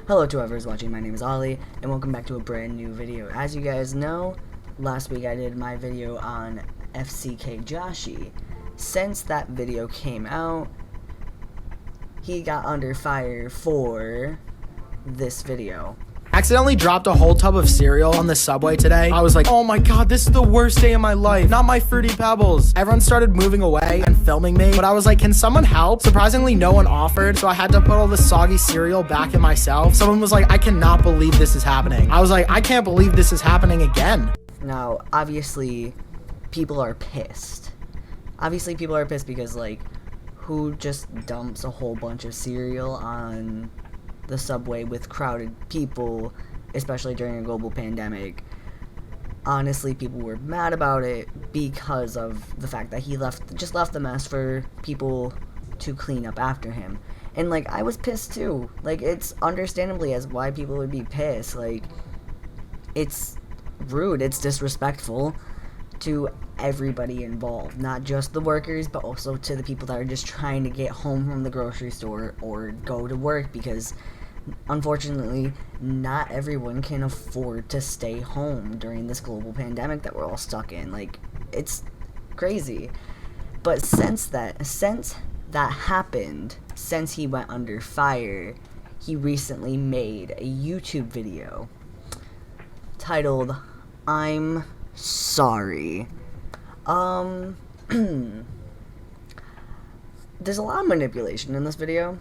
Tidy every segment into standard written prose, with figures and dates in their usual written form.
Hello to whoever is watching, my name is Ollie, and welcome back to a brand new video. As you guys know, last week I did my video on FckJoshy. Since that video came out, he got under fire for this video. Accidentally dropped a whole tub of cereal on the subway today. I was like, oh my god, this is the worst day of my life. Not my Fruity Pebbles. Everyone started moving away and filming me, but I was like, can someone help? Surprisingly, no one offered, so I had to put all the soggy cereal back in myself. Someone was like, I cannot believe this is happening. I was like, I can't believe this is happening again. Now, obviously, people are pissed. Obviously, people are pissed because, like, who just dumps a whole bunch of cereal on the subway with crowded people, especially during a global pandemic? Honestly, people were mad about it because of the fact that he just left the mess for people to clean up after him. And like, I was pissed too. Like, it's understandably as why people would be pissed. Like, it's rude, it's disrespectful to everybody involved, not just the workers, but also to the people that are just trying to get home from the grocery store or go to work, because unfortunately not everyone can afford to stay home during this global pandemic that we're all stuck in. Like, it's crazy. But since that happened, since he went under fire, he recently made a YouTube video titled "I'm Sorry." There's a lot of manipulation in this video.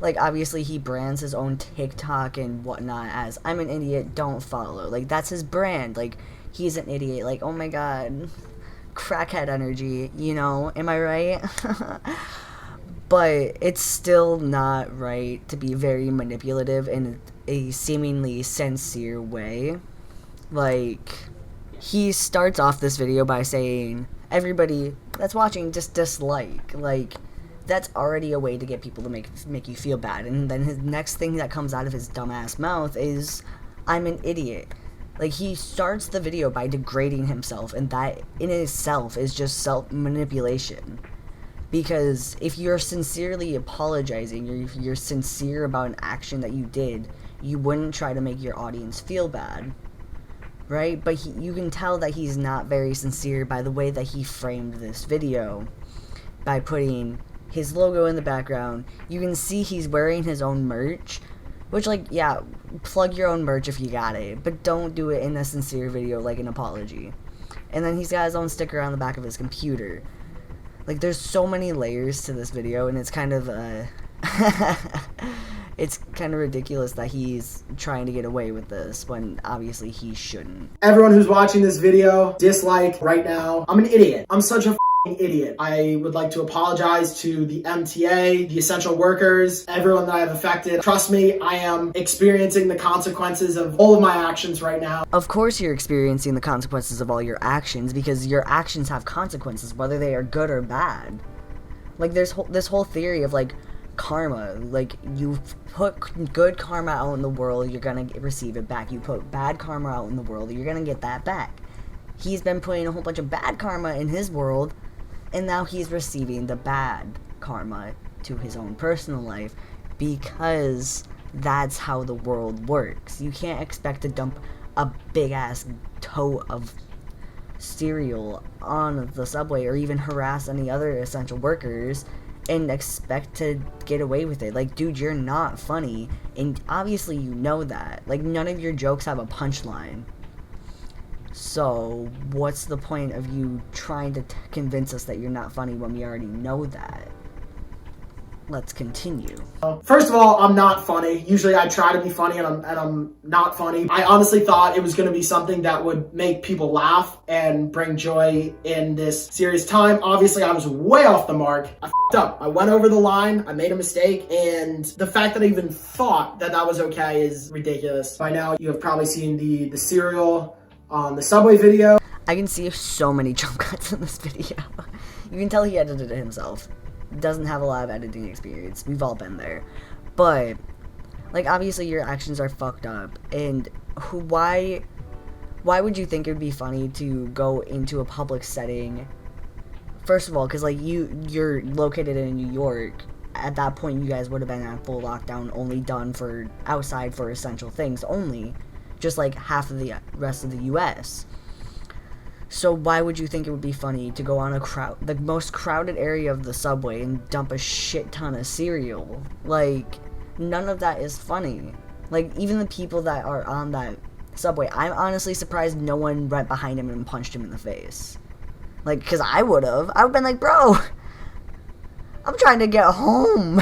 Like, obviously he brands his own TikTok and whatnot as "I'm an idiot, don't follow." Like, that's his brand. Like, he's an idiot. Like, oh my god, crackhead energy, you know, am I right? But it's still not right to be very manipulative in a seemingly sincere way. Like, he starts off this video by saying, everybody that's watching, just dislike. Like, that's already a way to get people to make you feel bad. And then his next thing that comes out of his dumbass mouth is, "I'm an idiot." Like, he starts the video by degrading himself, and that in itself is just self-manipulation. Because if you're sincerely apologizing, or if you're sincere about an action that you did, you wouldn't try to make your audience feel bad, right? But you can tell that he's not very sincere by the way that he framed this video, by putting his logo in the background. You can see he's wearing his own merch, which, like, yeah, plug your own merch if you got it, but don't do it in a sincere video like an apology. And then he's got his own sticker on the back of his computer. Like, there's so many layers to this video, and it's kind of it's kind of ridiculous that he's trying to get away with this when obviously he shouldn't. Everyone who's watching this video, dislike right now. I'm an idiot. I'm such a idiot. I would like to apologize to the MTA, the essential workers, everyone that I have affected. Trust me, I am experiencing the consequences of all of my actions right now. Of course you're experiencing the consequences of all your actions, because your actions have consequences, whether they are good or bad. Like, there's this whole theory of, like, karma. Like, you put good karma out in the world, you're gonna receive it back. You put bad karma out in the world, you're gonna get that back. He's been putting a whole bunch of bad karma in his world, and now he's receiving the bad karma to his own personal life, because that's how the world works. You can't expect to dump a big-ass tote of cereal on the subway or even harass any other essential workers and expect to get away with it. Like, dude, you're not funny, and obviously you know that. Like, none of your jokes have a punchline. So, what's the point of you trying to convince us that you're not funny when we already know that? Let's continue. First of all, I'm not funny. Usually I try to be funny, and I'm not funny. I honestly thought it was going to be something that would make people laugh and bring joy in this serious time. Obviously, I was way off the mark. I f***ed up. I went over the line. I made a mistake, and the fact that I even thought that that was okay is ridiculous. By now, you have probably seen the cereal on the subway video. I can see so many jump cuts in this video. You can tell he edited it himself. Doesn't have a lot of editing experience. We've all been there. But, like, obviously your actions are fucked up. And why would you think it would be funny to go into a public setting? First of all, because, like, you're located in New York, at that point you guys would have been on full lockdown, only done for outside for essential things only, just like half of the rest of the US. So why would you think it would be funny to go on the most crowded area of the subway and dump a shit ton of cereal? Like, none of that is funny. Like, even the people that are on that subway, I'm honestly surprised no one went behind him and punched him in the face. Like, because I would have been like, bro, I'm trying to get home.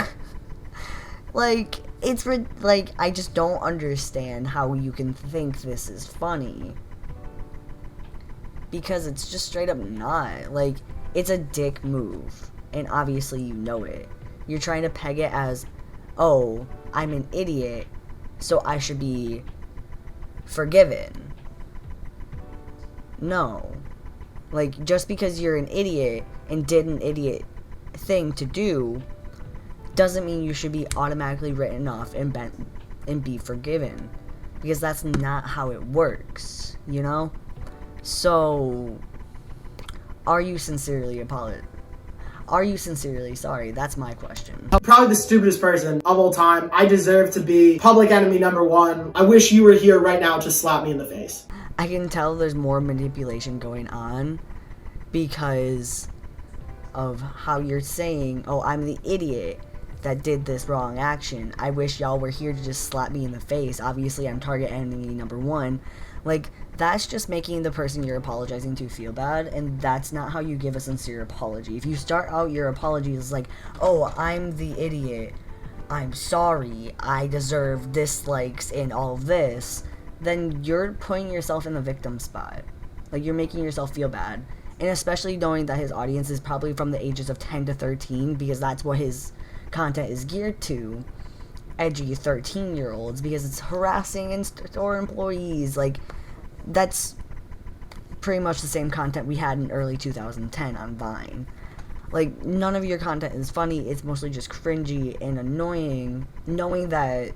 Like, I just don't understand how you can think this is funny. Because it's just straight up not. Like, it's a dick move. And obviously you know it. You're trying to peg it as, oh, I'm an idiot, so I should be forgiven. No. Like, just because you're an idiot and did an idiot thing to do doesn't mean you should be automatically written off and be forgiven. Because that's not how it works, you know? So, are you sincerely sorry? That's my question. I'm probably the stupidest person of all time. I deserve to be public enemy number one. I wish you were here right now to slap me in the face. I can tell there's more manipulation going on because of how you're saying, oh, I'm the idiot that did this wrong action. I wish y'all were here to just slap me in the face. Obviously, I'm target enemy number one. Like, that's just making the person you're apologizing to feel bad, and that's not how you give a sincere apology. If you start out your apology as like, oh, I'm the idiot, I'm sorry, I deserve dislikes and all of this, then you're putting yourself in the victim spot. Like, you're making yourself feel bad. And especially knowing that his audience is probably from the ages of 10 to 13, because that's what his content is geared to. Edgy 13-year-olds, because it's harassing in-store employees. Like, that's pretty much the same content we had in early 2010 on Vine. Like, none of your content is funny. It's mostly just cringy and annoying, knowing that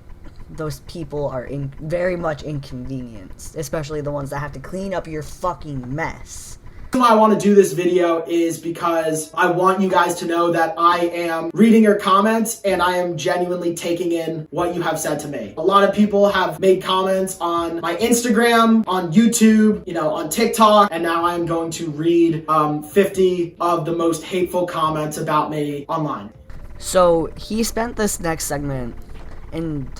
those people are very much inconvenienced, especially the ones that have to clean up your fucking mess. The reason why I want to do this video is because I want you guys to know that I am reading your comments and I am genuinely taking in what you have said to me. A lot of people have made comments on my Instagram, on YouTube, on TikTok, and now I'm going to read 50 of the most hateful comments about me online. So he spent this next segment in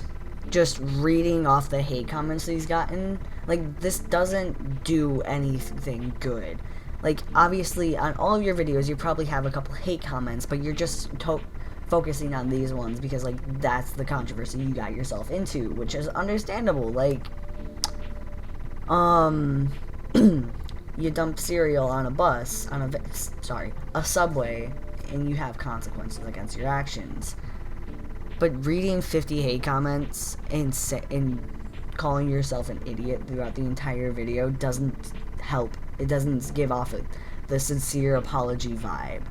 just reading off the hate comments that he's gotten. Like, this doesn't do anything good. Like, obviously, on all of your videos, you probably have a couple hate comments, but you're just focusing on these ones because, like, that's the controversy you got yourself into, which is understandable. Like, you dump cereal on a bus, a subway, and you have consequences against your actions. But reading 50 hate comments and calling yourself an idiot throughout the entire video doesn't help. It doesn't give off the sincere apology vibe.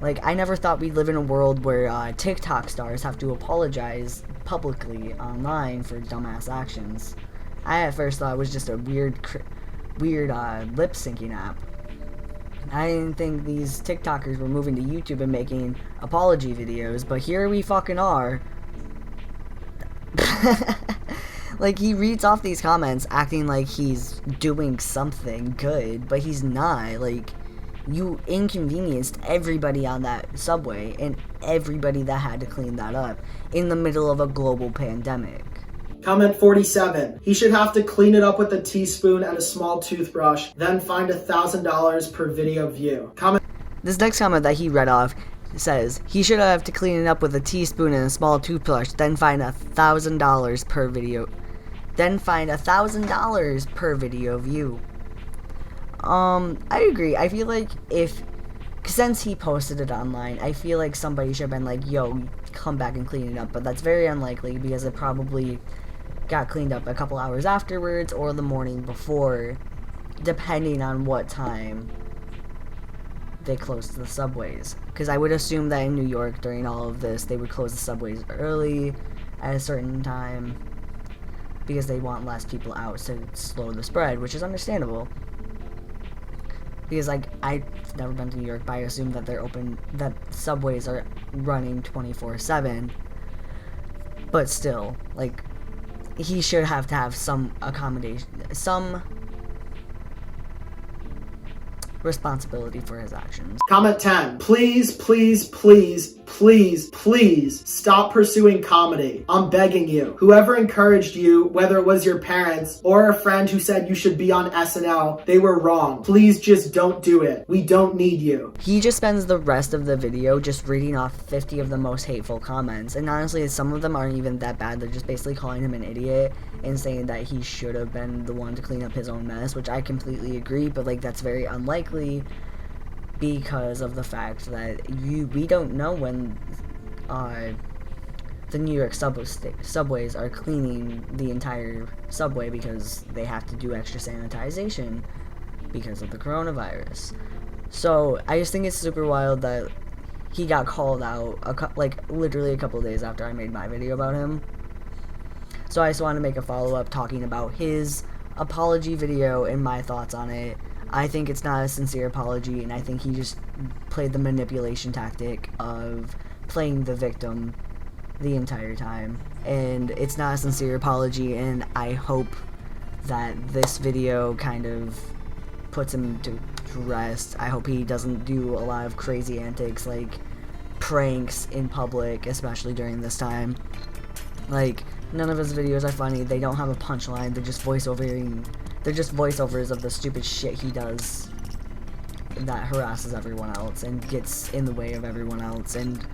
Like, I never thought we'd live in a world where TikTok stars have to apologize publicly online for dumbass actions. I at first thought it was just a weird lip syncing app. I didn't think these TikTokers were moving to YouTube and making apology videos, but here we fucking are. Like, he reads off these comments acting like he's doing something good, but he's not. Like, you inconvenienced everybody on that subway and everybody that had to clean that up in the middle of a global pandemic. Comment 47. He should have to clean it up with a teaspoon and a small toothbrush, then find $1,000 per video view. This next comment that he read off says, he should have to clean it up with a teaspoon and a small toothbrush, then find $1,000 per video. Then find $1,000 per video view. I agree. I feel like since he posted it online, I feel like somebody should have been like, yo, come back and clean it up, but that's very unlikely because it probably got cleaned up a couple hours afterwards or the morning before, depending on what time they closed the subways. Because I would assume that in New York during all of this, they would close the subways early at a certain time because they want less people out to slow the spread, which is understandable. because like I've never been to New York, but I assume that that subways are running 24/7. But still, like, he should have to have some accommodation, some responsibility for his actions. Comment 10. Please, please, please, please, please stop pursuing comedy. I'm begging you. Whoever encouraged you, whether it was your parents or a friend who said you should be on SNL, they were wrong. Please just don't do it. We don't need you. He just spends the rest of the video just reading off 50 of the most hateful comments, and honestly, some of them aren't even that bad. They're just basically calling him an idiot and saying that he should have been the one to clean up his own mess, which I completely agree, but like that's very unlikely because of the fact that we don't know when the New York subways are cleaning the entire subway because they have to do extra sanitization because of the coronavirus. So I just think it's super wild that he got called out like literally a couple of days after I made my video about him. So I just wanted to make a follow-up talking about his apology video and my thoughts on it. I think it's not a sincere apology, and I think he just played the manipulation tactic of playing the victim the entire time. And it's not a sincere apology, and I hope that this video kind of puts him to rest. I hope he doesn't do a lot of crazy antics like pranks in public, especially during this time. Like, none of his videos are funny. They don't have a punchline. They're just voiceovers of the stupid shit he does that harasses everyone else and gets in the way of everyone else, and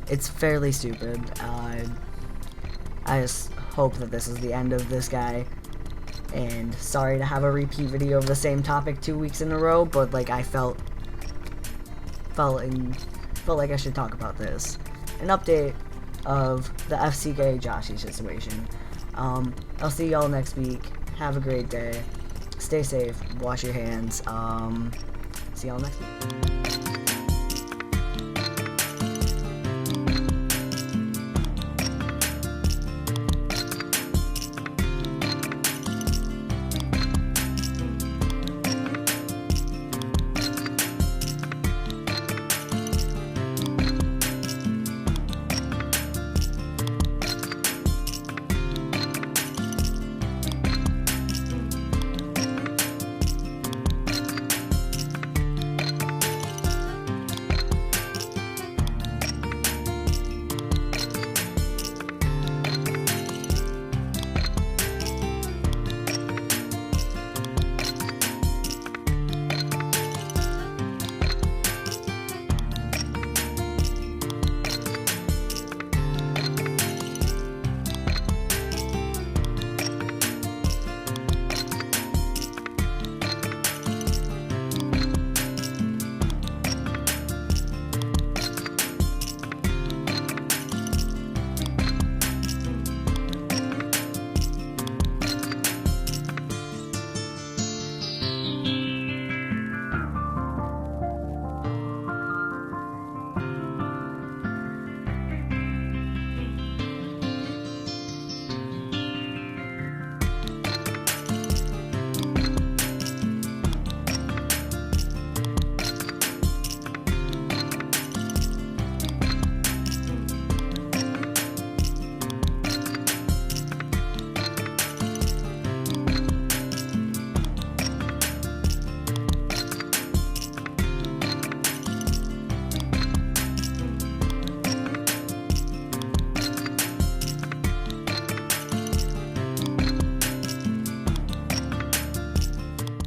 it's fairly stupid. I just hope that this is the end of this guy, and sorry to have a repeat video of the same topic 2 weeks in a row, but like I felt like I should talk about this. An update of the FckJoshy situation. I'll see y'all next week. Have a great day. Stay safe. Wash your hands. See y'all next week.